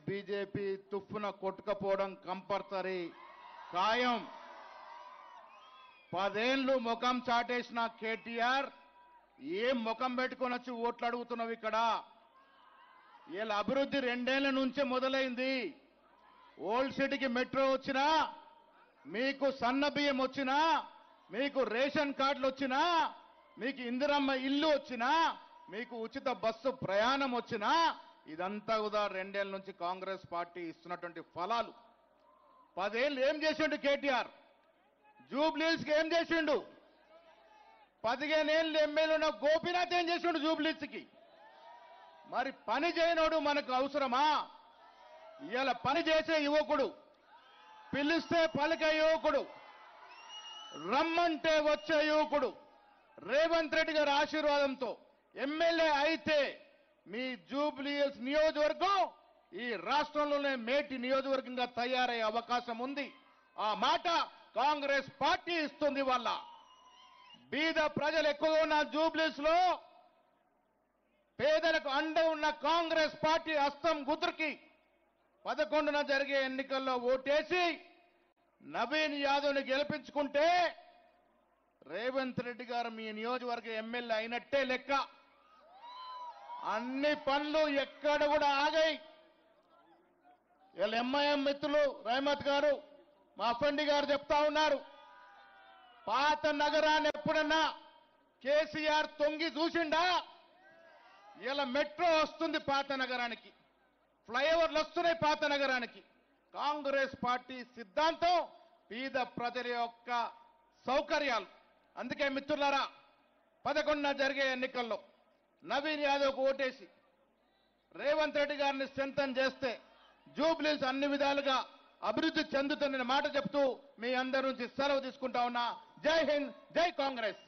BJP తుఫ్ఫున కొట్టుకపోవడం compulsory ఖాయం. 10 ఏళ్లు ముఖం చాటేసిన కేటీఆర్ ఏం ముఖం పెట్టుకొని వచ్చి ఓట్లు అడుగుతున్నావు ఇక్కడ? వీళ్ళ అభివృద్ధి 2 ఏళ్ల నుంచే మొదలైంది. ఓల్డ్ సిటీకి మెట్రో వచ్చినా, మీకు సన్న బియ్యం వచ్చినా, మీకు రేషన్ కార్డులు వచ్చినా, మీకు ఇందిరమ్మ ఇల్లు వచ్చినా, మీకు ఉచిత బస్సు ప్రయాణం వచ్చినా, ఇదంతా కూడా 2 ఏళ్ల నుంచి కాంగ్రెస్ పార్టీ ఇస్తున్నటువంటి ఫలాలు. 10 ఏళ్ళు ఏం చేసిండు కేటీఆర్? జూబ్లీహిల్స్కి ఏం చేసిండు? 15 ఏళ్ళు ఎమ్మెల్యే ఉన్న గోపీనాథ్ ఏం చేసిండు జూబ్లీహిల్స్కి? మరి పని చేయనోడు మనకు అవసరమా? ఇవాళ పని చేసే యువకుడు, పిలిస్తే పలికే యువకుడు, రమ్మంటే వచ్చే యువకుడు రేవంత్ రెడ్డి గారి ఆశీర్వాదంతో ఎమ్మెల్యే అయితే మీ జూబ్లీహిల్స్ నియోజకవర్గం ఈ రాష్ట్రంలోనే మేటి నియోజకవర్గంగా తయారయ్యే అవకాశం ఉంది. ఆ మాట కాంగ్రెస్ పార్టీ ఇస్తుంది. వల్ల బీద ప్రజలు ఎక్కువగా ఉన్న జూబ్లీహిల్స్ లో పేదలకు అండ ఉన్న కాంగ్రెస్ పార్టీ హస్తం గుర్తుకి 11న జరిగే ఎన్నికల్లో ఓటేసి నవీన్ యాదవ్ని గెలిపించుకుంటే రేవంత్ రెడ్డి గారు మీ నియోజకవర్గ ఎమ్మెల్యే అయినట్టే లెక్క. అన్ని పనులు ఎక్కడ కూడా ఆగాయి. వీళ్ళ ఎంఐఎం మిత్రులు రహమత్ గారు, మా అఫండి గారు చెప్తా ఉన్నారు, పాత నగరాన్ని ఎప్పుడన్నా కేసీఆర్ తొంగి చూసిండా? ఇలా మెట్రో వస్తుంది పాత నగరానికి, ఫ్లైఓవర్లు వస్తున్నాయి పాత నగరానికి. కాంగ్రెస్ పార్టీ సిద్ధాంతం పేద ప్రజల యొక్క సౌకర్యాలు. అందుకే మిత్రులారా, 11న జరిగే ఎన్నికల్లో నవీన్ యాదవ్కు ఓటేసి రేవంత్ రెడ్డి గారిని స్ట్రెంథన్ చేస్తే జూబ్లీహిల్స్ అన్ని విధాలుగా అభివృద్ధి చెందుతుందనే మాట చెప్తూ మీ అందరి నుంచి సెలవు తీసుకుంటా ఉన్నా. జై హింద్, జై కాంగ్రెస్.